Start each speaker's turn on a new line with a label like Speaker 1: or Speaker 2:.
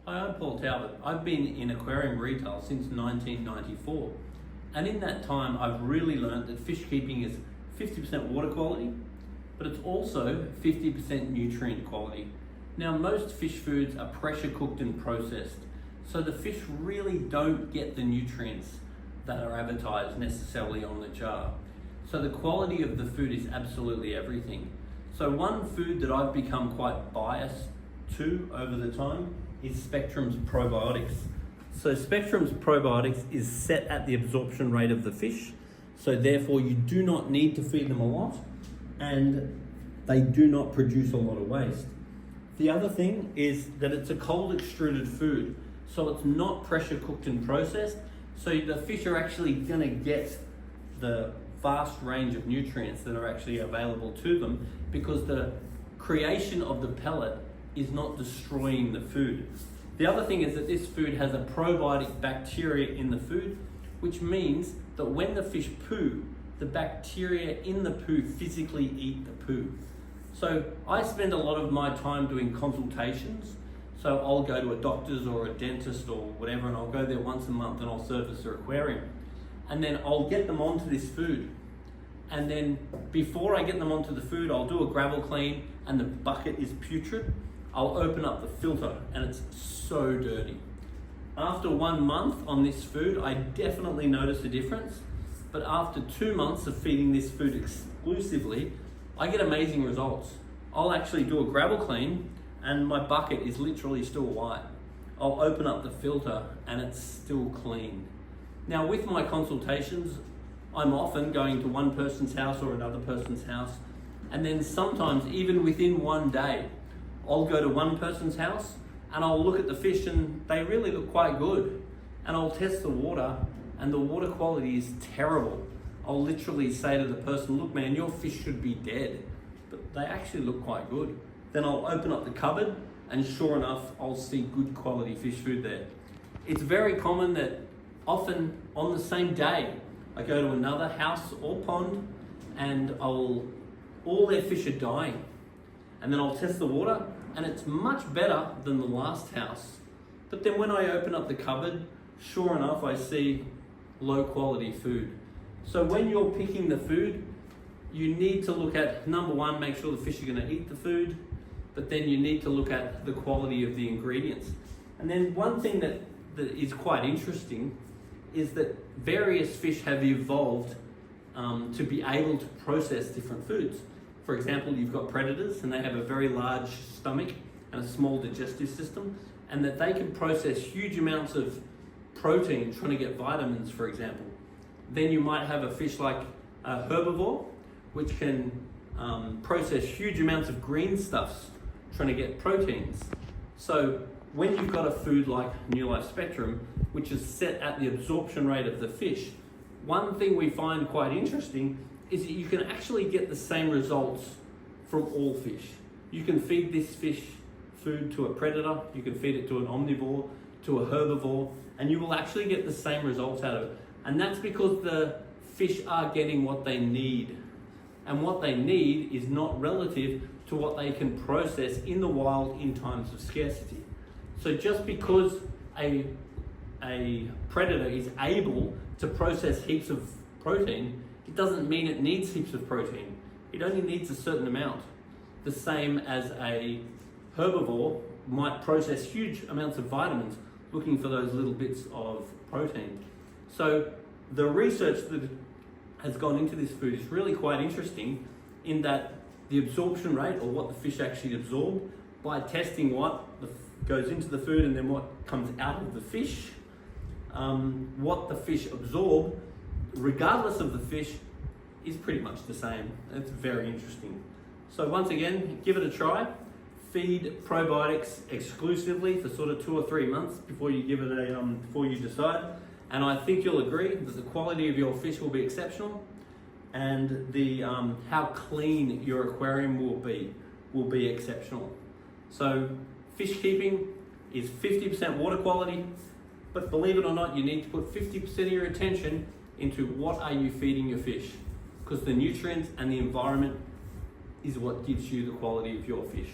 Speaker 1: Hi, I'm Paul Talbot. I've been in aquarium retail since 1994, and in that time I've really learned that fish keeping is 50% water quality, but it's also 50% nutrient quality. Now, most fish foods are pressure cooked and processed, so the fish really don't get the nutrients that are advertised necessarily on the jar. So the quality of the food is absolutely everything. So one food that I've become quite biased to over the time is Spectrum's probiotics. So Spectrum's probiotics is set at the absorption rate of the fish, so therefore you do not need to feed them a lot, and they do not produce a lot of waste. The other thing is that it's a cold extruded food, so it's not pressure cooked and processed, so the fish are actually going to get the vast range of nutrients that are actually available to them, because the creation of the pellet is not destroying the food. The other thing is that this food has a probiotic bacteria in the food, which means that when the fish poo, the bacteria in the poo physically eat the poo. So I spend a lot of my time doing consultations. So I'll go to a doctor's or a dentist or whatever, and I'll go there once a month and I'll service their aquarium. And then I'll get them onto this food. And then before I get them onto the food, I'll do a gravel clean, and the bucket is putrid. I'll open up the filter and it's so dirty. After 1 month on this food, I definitely notice a difference. But after 2 months of feeding this food exclusively, I get amazing results. I'll actually do a gravel clean and my bucket is literally still white. I'll open up the filter and it's still clean. Now, with my consultations, I'm often going to one person's house or another person's house, and then sometimes even within 1 day, I'll go to one person's house and I'll look at the fish and they really look quite good. And I'll test the water and the water quality is terrible. I'll literally say to the person, look man, your fish should be dead. But they actually look quite good. Then I'll open up the cupboard and sure enough, I'll see good quality fish food there. It's very common that often on the same day, I go to another house or pond and all their fish are dying. And then I'll test the water and it's much better than the last house. But then when I open up the cupboard, sure enough, I see low quality food. So when you're picking the food, you need to look at, number one, make sure the fish are going to eat the food, but then you need to look at the quality of the ingredients. And then one thing that is quite interesting is that various fish have evolved to be able to process different foods. For example, you've got predators and they have a very large stomach and a small digestive system, and that they can process huge amounts of protein trying to get vitamins, for example. Then you might have a fish like a herbivore, which can process huge amounts of green stuffs trying to get proteins. So when you've got a food like New Life Spectrum, which is set at the absorption rate of the fish, one thing we find quite interesting is that you can actually get the same results from all fish. You can feed this fish food to a predator, you can feed it to an omnivore, to a herbivore, and you will actually get the same results out of it. And that's because the fish are getting what they need. And what they need is not relative to what they can process in the wild in times of scarcity. So just because a predator is able to process heaps of protein, it doesn't mean it needs heaps of protein. It only needs a certain amount. The same as a herbivore might process huge amounts of vitamins looking for those little bits of protein. So the research that has gone into this food is really quite interesting, in that the absorption rate, or what the fish actually absorb, by testing what goes into the food and then what comes out of the fish, what the fish absorb, regardless of the fish, is pretty much the same. It's very interesting. So once again, give it a try. Feed probiotics exclusively for sort of 2 or 3 months before you give it before you decide. And I think you'll agree that the quality of your fish will be exceptional, and the how clean your aquarium will be exceptional. So fish keeping is 50% water quality, but believe it or not, you need to put 50% of your attention into what are you feeding your fish, because the nutrients and the environment is what gives you the quality of your fish.